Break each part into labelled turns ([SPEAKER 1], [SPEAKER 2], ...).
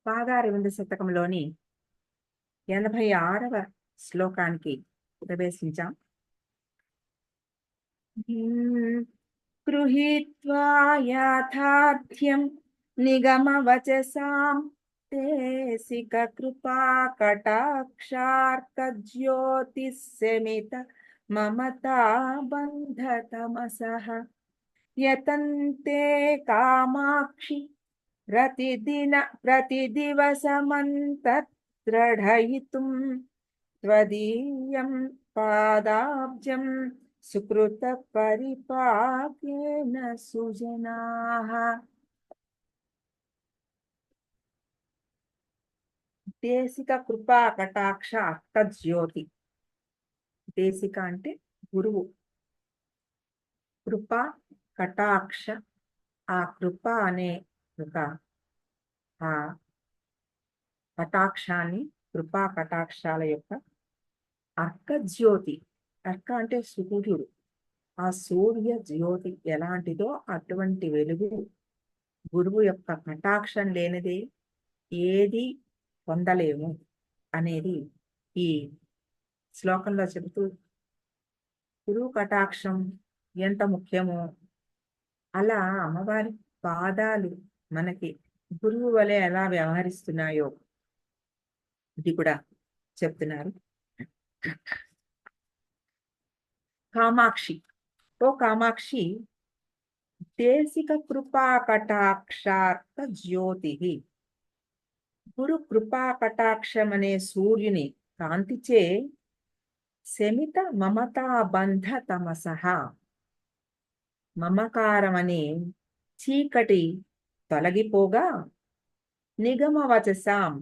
[SPEAKER 1] పాదారవింద శతకంలోని 86వ శ్లోకానికి ప్రవేశించాం. గృహీత్వా యాథార్థ్యం నిగమవచసాం దేశిక కృపా కటాక్షార్కజ్యోతిస్సమిత మమతా బంధతమసః యతంతే కామాక్షి ప్రతిదివసమంతద్రఢయితుం త్వదీయం పాదాబ్జం సుకృత పరిపాకేన సుజనాః. దేశిక కృపా కటాక్ష అర్కజ్యోతి. దేశిక అంటే గురువు, కృప కటాక్ష, ఆ కృప అనే ఒక ఆ కటాక్షాన్ని, కృపా కటాక్షాల యొక్క అర్కజ్యోతి. అర్క అంటే సూర్యుడు, ఆ సూర్య జ్యోతి ఎలాంటిదో అటువంటి వెలుగు గురువు యొక్క కటాక్షం లేనిదే ఏది పొందలేము అనేది ఈ శ్లోకంలో చెబుతూ, గురువు కటాక్షం ఎంత ముఖ్యమో అలా అమ్మవారి పాదాలు మనకి గురువు వలె ఎలా వ్యవహరిస్తున్నాయో ఇది కూడా చెప్తున్నారు. కామాక్షి, ఓ కామాక్షి, దేశిక కృపా కటాక్షార్క జ్యోతి. గురు కృపా కటాక్షం అనే సూర్యుని కాంతిచే శమిత మమతా బంధ తమసః, మమకారమనే చీకటి తొలగిపోగా నిగమవచసాం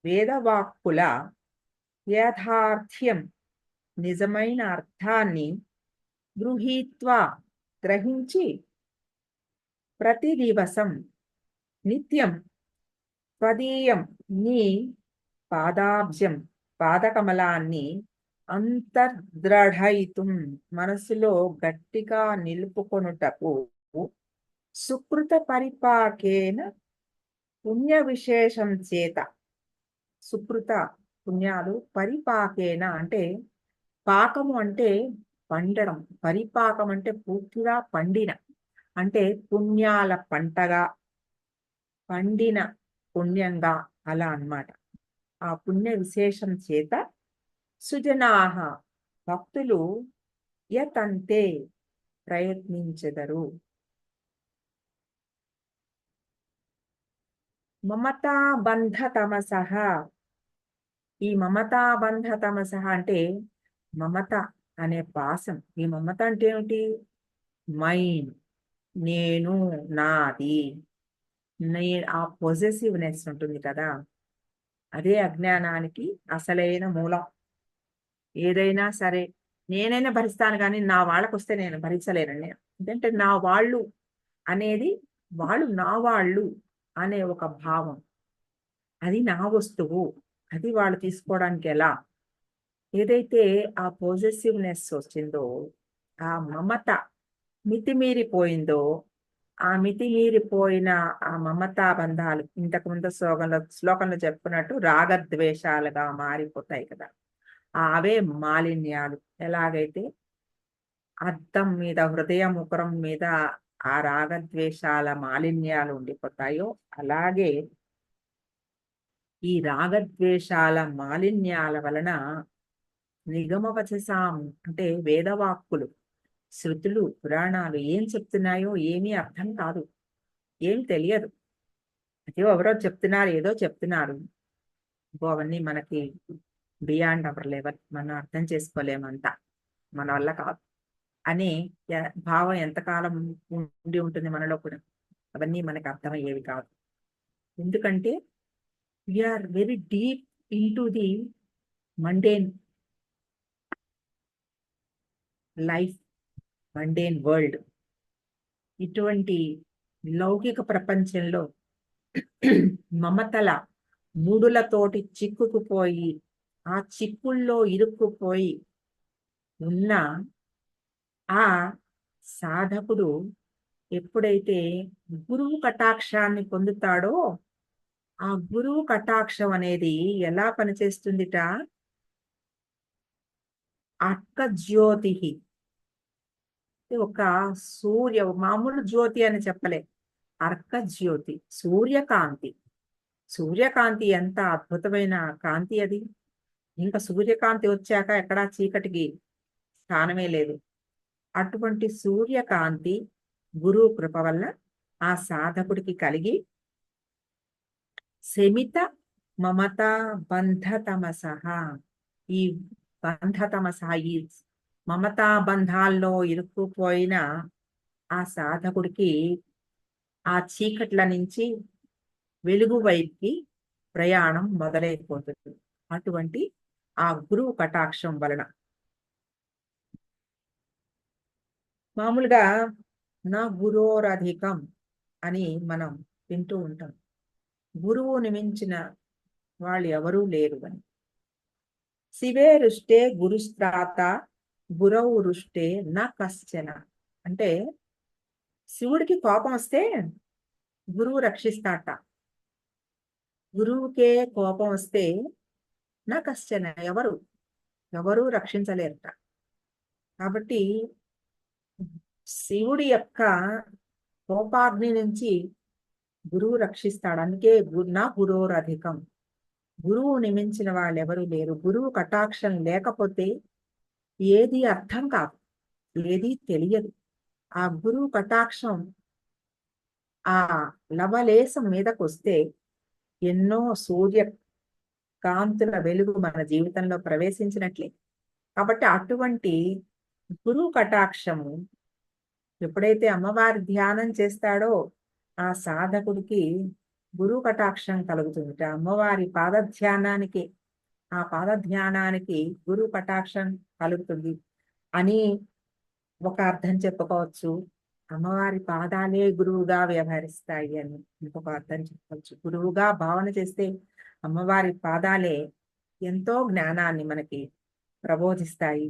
[SPEAKER 1] వేదవాక్కుల యథార్థ్యం నిజమైన అర్థాన్ని గృహీత్వా గ్రహించి ప్రతి దివసం నిత్యం త్వదీయం నీ పాదాబ్జం పాదకమలాన్ని అంతర్ద్రఢయితుం మనసులో గట్టిగా నిలుపుకొనుటకు సుకృత పరిపాకేన పుణ్య విశేషం చేత. సుకృత పుణ్యాలు, పరిపాకేన అంటే పాకము అంటే పండడం, పరిపాకం అంటే పూర్తిగా పండిన, అంటే పుణ్యాల పంటగా పండిన పుణ్యంగా అలా అన్నమాట. ఆ పుణ్య విశేషం చేత సుజనాహ భక్తులు యతంతే ప్రయత్నించెదరు. మమతా బంధ తమసః. ఈ మమతా బంధ తమసః అంటే మమత అనే పాసం. ఈ మమత అంటే ఏమిటి? మైన్, నేను, నాది, ఆ పొజెసివ్నెస్ ఉంటుంది కదా, అదే అజ్ఞానానికి అసలైన మూలం. ఏదైనా సరే నేనైనా భరిస్తాను కానీ నా వాళ్ళకు వస్తే నేను భరించలేనండి. ఎందుకంటే నా వాళ్ళు అనేది, వాళ్ళు నా వాళ్ళు అనే ఒక భావం, అది నా వస్తువు, అది వాళ్ళు తీసుకోవడానికి ఎలా. ఏదైతే ఆ పొజెసివ్నెస్ వచ్చిందో, ఆ మమత మితిమీరిపోయిందో, ఆ మితిమీరిపోయిన ఆ మమతా బంధాలు ఇంతకుముందు శ్లోకంలో చెప్పుకున్నట్టు రాగద్వేషాలుగా మారిపోతాయి కదా. అవే మాలిన్యాలు. ఎలాగైతే అద్దం మీద, హృదయ ముఖరం మీద ఆ రాగద్వేషాల మాలిన్యాలు ఉండిపోతాయో, అలాగే ఈ రాగద్వేషాల మాలిన్యాల వలన నిగమవచసాం అంటే వేదవాక్కులు, శృతులు, పురాణాలు ఏం చెప్తున్నాయో ఏమీ అర్థం కాదు, ఏం తెలియదు. అదే ఎవరో చెప్తున్నారు, ఏదో చెప్తున్నారు, అవన్నీ మనకి బియాండ్ అవర్ లెవెల్, మనం అర్థం చేసుకోలేమంతా, మన వల్ల కాదు అని భావం ఎంతకాలం ఉండి ఉంటుంది మనలో కూడా. అవన్నీ మనకు అర్థమయ్యేవి కాదు. ఎందుకంటే we're very deep into the mundane life, mundane world. ఇటువంటి లౌకిక ప్రపంచంలో మమతల మూడులతోటి చిక్కుకుపోయి, ఆ చిక్కుల్లో ఇరుక్కుపోయి ఉన్న ఆ సాధకుడు ఎప్పుడైతే గురువు కటాక్షాన్ని పొందుతాడో ఆ గురువు కటాక్షం అనేది ఎలా పనిచేస్తుందిట? అర్క జ్యోతి, ఒక మామూలు జ్యోతి అని చెప్పలే, అర్క జ్యోతి, సూర్యకాంతి. సూర్యకాంతి ఎంత అద్భుతమైన కాంతి అది. ఇంకా సూర్యకాంతి వచ్చాక ఎక్కడా చీకటికి స్థానమే లేదు. అటువంటి సూర్యకాంతి గురువు కృప వల్ల ఆ సాధకుడికి కలిగి శమిత మమత బంధతమసహ, ఈ బంధతమసహ, ఈ మమతా బంధాల్లో ఇరుక్కుపోయిన ఆ సాధకుడికి ఆ చీకట్ల నుంచి వెలుగు వైపుకి ప్రయాణం మొదలైపోతుంది. అటువంటి ఆ గురువు కటాక్షం వలన. మామూలుగా నా గురోరధికం అని మనం వింటూ ఉంటాం. గురువుని మించిన వాళ్ళు ఎవరూ లేరు అని. శివే రుష్టే గురుస్త్రాత గురవు రుష్టే నా కశ్చన. అంటే శివుడికి కోపం వస్తే గురువు రక్షిస్తాట. గురువుకే కోపం వస్తే నా కశ్చన, ఎవరు రక్షించలేరట. కాబట్టి శివుడి యొక్క కోపాగ్ని నుంచి గురువు రక్షిస్తాడు. అందుకే నా గురోరధికం, గురువుని మించిన వాళ్ళు ఎవరు లేరు. గురువు కటాక్షం లేకపోతే ఏది అర్థం కాదు, ఏది తెలియదు. ఆ గురువు కటాక్షం ఆ లవలేశం మీదకు వస్తే ఎన్నో సూర్య కాంతుల వెలుగు మన జీవితంలో ప్రవేశించినట్లే. కాబట్టి అటువంటి గురువు కటాక్షము ఎప్పుడైతే అమ్మవారి ధ్యానం చేస్తాడో ఆ సాధకుడికి గురువు కటాక్షం కలుగుతుంది. అమ్మవారి పాదధ్యానానికి, ఆ పాదధ్యానానికి గురువు కటాక్షం కలుగుతుంది అని ఒక అర్థం చెప్పుకోవచ్చు. అమ్మవారి పాదాలే గురువుగా వ్యవహరిస్తాయి అని ఇంకొక అర్థం చెప్పవచ్చు. గురువుగా భావన చేస్తే అమ్మవారి పాదాలే ఎంతో జ్ఞానాన్ని మనకి ప్రబోధిస్తాయి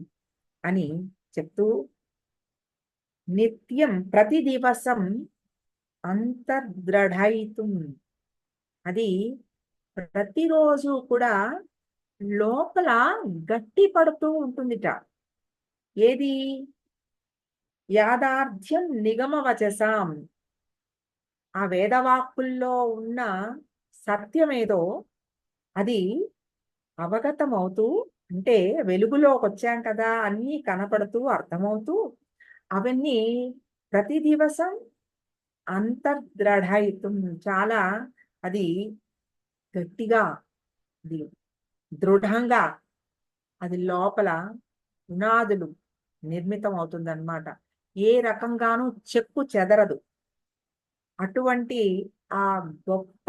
[SPEAKER 1] అని చెప్తూ, నిత్యం ప్రతి దివసం అంతర్దృఢయితుం, అది ప్రతిరోజు కూడా లోపల గట్టి పడుతూ ఉంటుందిట. ఏది? యాదార్థ్యం నిగమవచసాం, ఆ వేదవాక్కుల్లో ఉన్న సత్యమేదో అది అవగతమవుతూ, అంటే వెలుగులోకి వచ్చాం కదా, అన్నీ కనపడుతూ అర్థమవుతూ అవన్నీ ప్రతి దివసం అంతర్దృఢయితం, చాలా అది గట్టిగా, అది దృఢంగా, అది లోపల పునాదులు నిర్మితం అవుతుందన్నమాట. ఏ రకంగానూ చెక్కు చెదరదు. అటువంటి ఆ గొప్ప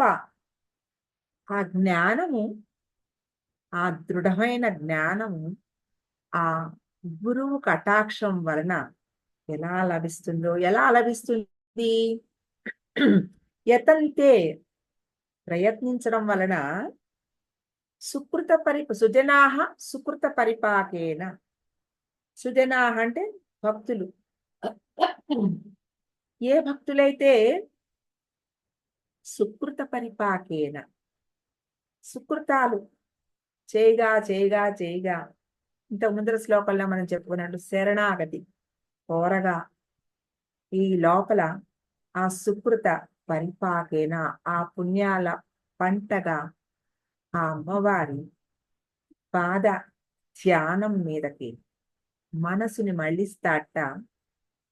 [SPEAKER 1] ఆ జ్ఞానము, ఆ దృఢమైన జ్ఞానము ఆ గురువు కటాక్షం వలన ఎలా లభిస్తుంది? యతంతే, ప్రయత్నించడం వలన, సుజనాహ సుకృత పరిపాకేన. సుజనాహ అంటే భక్తులు. ఏ భక్తులైతే సుకృత పరిపాకేన, సుకృతాలు చేయగా చేయగా చేయగా, ఇంత ముందర శ్లోకంలో మనం చెప్పుకున్నట్టు శరణాగతి కోరగా ఈ లోపల ఆ సుకృత పరిపాకేన, ఆ పుణ్యాల పంటగా ఆ అమ్మవారి పాద ధ్యానం మీదకి మనసుని మళ్ళిస్తాట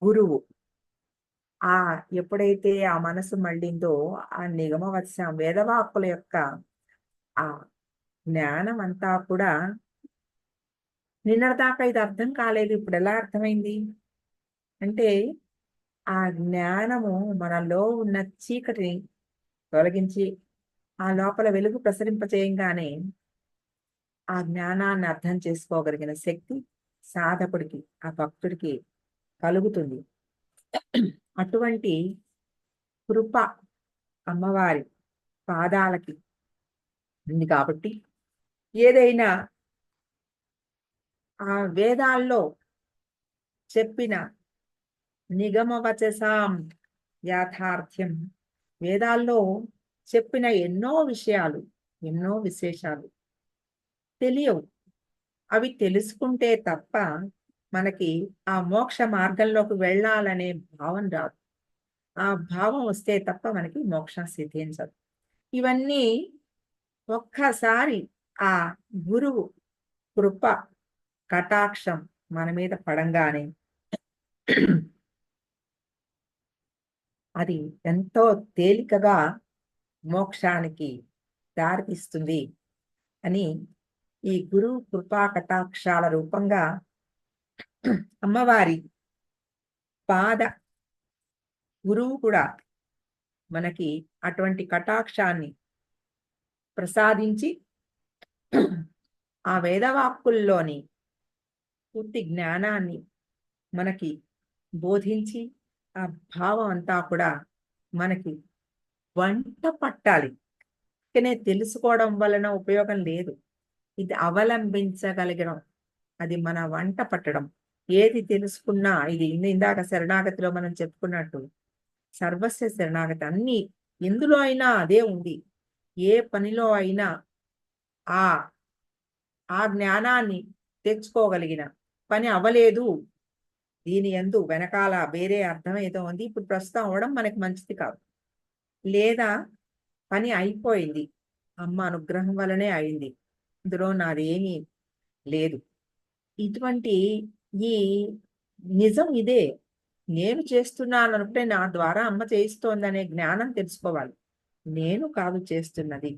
[SPEAKER 1] గురువు. ఆ ఎప్పుడైతే ఆ మనసు మళ్ళిందో ఆ నిగమవత్సం వేదవాక్కుల యొక్క ఆ జ్ఞానం అంతా కూడా, నిన్నటిదాకా ఇది అర్థం కాలేదు, ఇప్పుడు ఎలా అర్థమైంది అంటే, ఆ జ్ఞానము మనలో ఉన్న చీకటిని తొలగించి ఆ లోపల వెలుగు ప్రసరింపచేయంగానే ఆ జ్ఞానాన్ని అర్థం చేసుకోగలిగిన శక్తి సాధకుడికి, ఆ భక్తుడికి కలుగుతుంది. అటువంటి కృప అమ్మవారి పాదాలకి ఉంది. కాబట్టి ఏదైనా ఆ వేదాల్లో చెప్పిన నిగమవచసాం యాథార్థ్యం, వేదాల్లో చెప్పిన ఎన్నో విషయాలు, ఎన్నో విశేషాలు తెలియవు. అవి తెలుసుకుంటే తప్ప మనకి ఆ మోక్ష మార్గంలోకి వెళ్ళాలనే భావం రాదు. ఆ భావం వస్తే తప్ప మనకి మోక్షం సిద్ధించదు. ఇవన్నీ ఒక్కసారి ఆ గురువు కృప, కటాక్షం మన మీద పడంగానే అది ఎంతో తేలికగా మోక్షానికి దారితీస్తుంది అని ఈ గురువు కృపా కటాక్షాల రూపంగా అమ్మవారి పాద గురువు కూడా మనకి అటువంటి కటాక్షాన్ని ప్రసాదించి ఆ వేదవాక్కుల్లోని పూర్తి జ్ఞానాన్ని మనకి బోధించి ఆ భావం అంతా కూడా మనకి వంట పట్టాలి. అందుకనే తెలుసుకోవడం వలన ఉపయోగం లేదు. ఇది అవలంబించగలిగడం, అది మన వంట పట్టడం. ఏది తెలుసుకున్నా ఇది ఇందాక శరణాగతిలో మనం చెప్పుకున్నట్టు సర్వస్వ శరణాగతి. అన్ని ఎందులో అయినా అదే ఉంది. ఏ పనిలో అయినా ఆ ఆ జ్ఞానాన్ని తెచ్చుకోగలిగిన పని అవ్వలేదు, దీని యందు వెనకాల వేరే అర్థం ఏదో ఉంది, ఇప్పుడు ప్రస్తుతం అవ్వడం మనకి మంచిది కాదు. లేదా పని అయిపోయింది, అమ్మ అనుగ్రహం వలనే అయింది, ఇందులో నాదేమీ లేదు. ఇటువంటి ఈ నిజం ఇదే. నేను చేస్తున్నాను అనుకుంటే నా ద్వారా అమ్మ చేయిస్తోందనే జ్ఞానం తెలుసుకోవాలి. నేను కాదు చేస్తున్నది.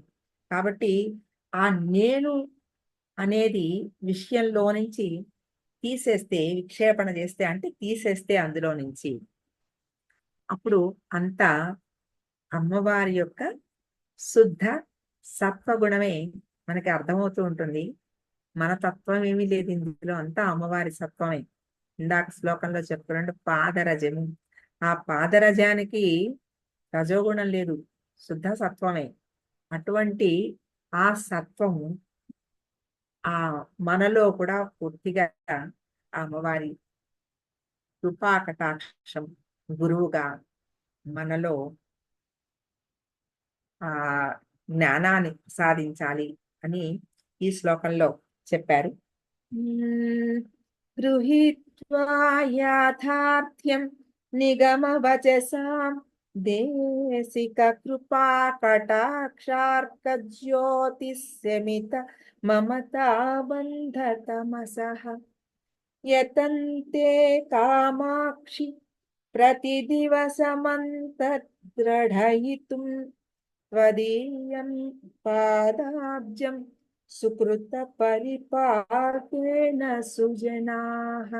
[SPEAKER 1] కాబట్టి ఆ నేను అనేది విషయంలో నుంచి తీసేస్తే, విక్షేపణ చేస్తే అంటే తీసేస్తే అందులో నుంచి, అప్పుడు అంతా అమ్మవారి యొక్క శుద్ధ సత్వగుణమే మనకి అర్థమవుతూ ఉంటుంది. మన తత్వం ఏమీ లేదు ఇందులో, అంతా అమ్మవారి సత్వమే. ఇందాక శ్లోకంలో చెప్పుకున్నట్టు పాదరజము, ఆ పాదరజానికి రజోగుణం లేదు, శుద్ధ సత్వమే. అటువంటి ఆ సత్వము ఆ మనలో కూడా పూర్తిగా ఆ అమ్మవారి కృపా కటాక్షం గురువుగా మనలో ఆ జ్ఞానాన్ని సాధించాలి అని ఈ శ్లోకంలో చెప్పారు. గృహీత్వా యాథార్థ్యం నిగమవచసాం దేశిక కృపా కటాక్షార్క జ్యోతిస్యమిత మమతా బంధతమసః యతంతే కామాక్షి ప్రతిదివసమంతద్రఢయితుం త్వదీయం పాదాబ్జం సుకృత పరిపాకేన సుజనాః.